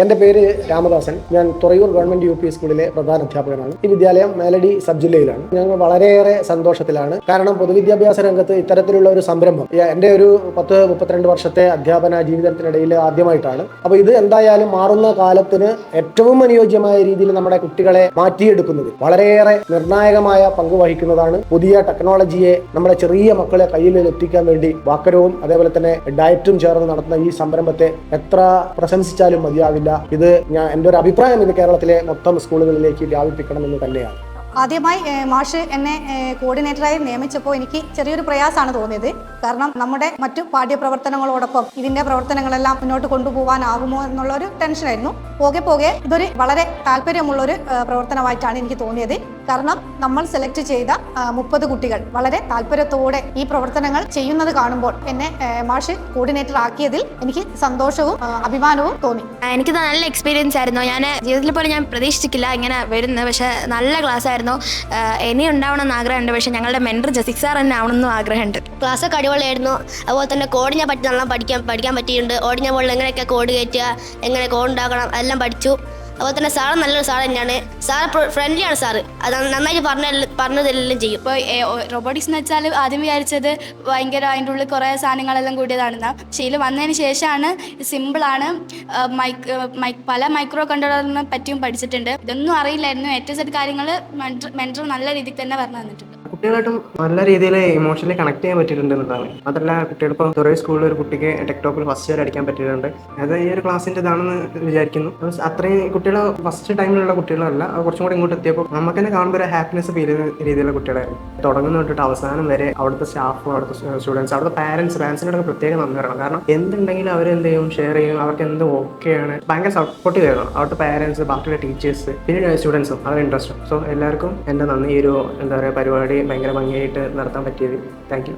എൻ്റെ പേര് രാമദാസൻ. ഞാൻ തുറയൂർ ഗവൺമെന്റ് UP സ്കൂളിലെ പ്രധാന അധ്യാപകനാണ്. ഈ വിദ്യാലയം മേലടി സബ് ജില്ലയിലാണ്. ഞങ്ങൾ വളരെയേറെ സന്തോഷത്തിലാണ്. കാരണം പൊതുവിദ്യാഭ്യാസ രംഗത്ത് ഇത്തരത്തിലുള്ള ഒരു സംരംഭം എൻ്റെ ഒരു 32 വർഷത്തെ അധ്യാപന ജീവിതത്തിനിടയിൽ ആദ്യമായിട്ടാണ്. അപ്പോൾ ഇത് എന്തായാലും മാറുന്ന കാലത്തിന് ഏറ്റവും അനുയോജ്യമായ രീതിയിൽ നമ്മുടെ കുട്ടികളെ മാറ്റിയെടുക്കുന്നത് വളരെയേറെ നിർണായകമായ പങ്ക് വഹിക്കുന്നതാണ്. പുതിയ ടെക്നോളജിയെ നമ്മുടെ ചെറിയ മക്കളെ കയ്യിൽ എത്തിക്കാൻ വേണ്ടി വാക്കരവും അതേപോലെ തന്നെ ഡയറ്റും ചേർന്ന് നടത്തുന്ന ഈ സംരംഭത്തെ എത്ര പ്രശംസിച്ചാലും മതിയാവില്ല. ഇത് എൻ്റെ ഒരു അഭിപ്രായം ഇത് കേരളത്തിലെ മൊത്തം സ്കൂളുകളിലേക്ക് വ്യാപിപ്പിക്കണമെന്ന് തന്നെയാണ്. ആദ്യമായി മാഷ് എന്നെ കോർഡിനേറ്ററായി നിയമിച്ചപ്പോൾ എനിക്ക് ചെറിയൊരു പ്രയാസമാണ് തോന്നിയത്. കാരണം നമ്മുടെ മറ്റു പാഠ്യപ്രവർത്തനങ്ങളോടൊപ്പം ഇതിൻ്റെ പ്രവർത്തനങ്ങളെല്ലാം മുന്നോട്ട് കൊണ്ടുപോകാനാകുമോ എന്നുള്ളൊരു ടെൻഷനായിരുന്നു. പോകെ ഇതൊരു വളരെ താല്പര്യമുള്ളൊരു പ്രവർത്തനമായിട്ടാണ് എനിക്ക് തോന്നിയത്. കാരണം നമ്മൾ സെലക്ട് ചെയ്ത 30 കുട്ടികൾ വളരെ താല്പര്യത്തോടെ ഈ പ്രവർത്തനങ്ങൾ ചെയ്യുന്നത് കാണുമ്പോൾ എന്നെ മാഷ് കോർഡിനേറ്റർ ആക്കിയതിൽ എനിക്ക് സന്തോഷവും അഭിമാനവും തോന്നി. എനിക്ക് നല്ല എക്സ്പീരിയൻസ് ആയിരുന്നു. ഞാൻ ജീവിതത്തിൽ പോലും ഞാൻ പ്രതീക്ഷിച്ചിട്ടില്ല ഇങ്ങനെ വരുന്നത്. പക്ഷേ നല്ല ക്ലാസ് ആയിരുന്നു. ഇനി ഉണ്ടാവണമെന്ന് ആഗ്രഹമുണ്ട്. പക്ഷേ ഞങ്ങളുടെ മെൻറ്റർ ജസിക് സാർ തന്നെ ആവണമെന്നും ആഗ്രഹമുണ്ട്. ക്ലാസ്സൊക്കെ അടിപൊളിയായിരുന്നു. അതുപോലെ തന്നെ കോഡിനെ പറ്റി നല്ല പഠിക്കാൻ പറ്റിയിട്ടുണ്ട്. ഓടിഞ്ഞ പോലെ എങ്ങനെയൊക്കെ കോഡ് കയറ്റുക, എങ്ങനെ കോഡ് ഉണ്ടാക്കണം എല്ലാം പഠിച്ചു. അതുപോലെ തന്നെ സാറ് നല്ലൊരു സാർ തന്നെയാണ്. സാർ ഫ്രണ്ട്ലിയാണ്. സാറ് അത് നന്നായിട്ട് പറഞ്ഞതെല്ലാം ചെയ്യും. ഇപ്പോൾ റോബോട്ടിക്സ് എന്ന് വെച്ചാൽ ആദ്യം വിചാരിച്ചത് ഭയങ്കര അതിൻ്റെ ഉള്ളിൽ കുറേ സാധനങ്ങളെല്ലാം കൂടിയതാണെന്ന്. പക്ഷേ ഇതിൽ വന്നതിന് ശേഷമാണ് സിമ്പിളാണ്. പല മൈക്രോ കൺട്രോളറിനെ പറ്റിയും പഠിച്ചിട്ടുണ്ട്. ഇതൊന്നും അറിയില്ലായിരുന്നു. ഏറ്റവും സെറ്റ് കാര്യങ്ങൾ മെൻറ്റർ നല്ല രീതിയിൽ തന്നെ പറഞ്ഞു തന്നിട്ടുണ്ട്. കുട്ടികളായിട്ടും നല്ല രീതിയിൽ ഇമോഷണലി കണക്ട് ചെയ്യാൻ പറ്റിയിട്ടുണ്ട് എന്നുള്ളതാണ്. അതല്ല കുട്ടികളിപ്പോൾ തുറയൂർ സ്കൂളിൽ ഒരു കുട്ടിക്ക് ടെക്ടോപ്പിൽ ഫസ്റ്റ് ഇയർ അടിക്കാൻ പറ്റിയിട്ടുണ്ട്. അത് ഈ ഒരു ക്ലാസ്സിൻ്റെ ഇതാണെന്ന് വിചാരിക്കുന്നു. അത്രയും കുട്ടികൾ ഫസ്റ്റ് ടൈമിലുള്ള കുട്ടികളല്ല, കുറച്ചും കൂടി ഇങ്ങോട്ട് എത്തിയപ്പോൾ നമുക്ക് തന്നെ കാണുമ്പോൾ ഒരു ഹാപ്പിനെസ് ഫീൽ ചെയ്യുന്ന രീതിയിലുള്ള കുട്ടികളായിരുന്നു. തുടങ്ങുന്ന തൊട്ടിട്ട് അവസാനം വരെ അവിടുത്തെ സ്റ്റാഫും അവിടുത്തെ സ്റ്റുഡൻസ് അവിടുത്തെ പാരൻസിനോടൊക്കെ പ്രത്യേകം നന്ദി പറയണം. കാരണം എന്തുണ്ടെങ്കിലും അവരെന്ത് ചെയ്യും, ഷെയർ ചെയ്യും. അവർക്ക് എന്ത് ഓക്കെയാണ്, ഭയങ്കര സപ്പോർട്ടീവ് ആയിരുന്നു. അവിടുത്തെ പാരൻസ്, ബാക്കിയുള്ള ടീച്ചേഴ്സ്, പിന്നെ സ്റ്റുഡൻസും അവർ ഇൻട്രസ്റ്റും. സോ എല്ലാവർക്കും എൻ്റെ നന്ദി. ഈ ഒരു എന്താ പറയുക പരിപാടി ഭയങ്കര ഭംഗിയായിട്ട് നടത്താൻ പറ്റിയത്. Thank you.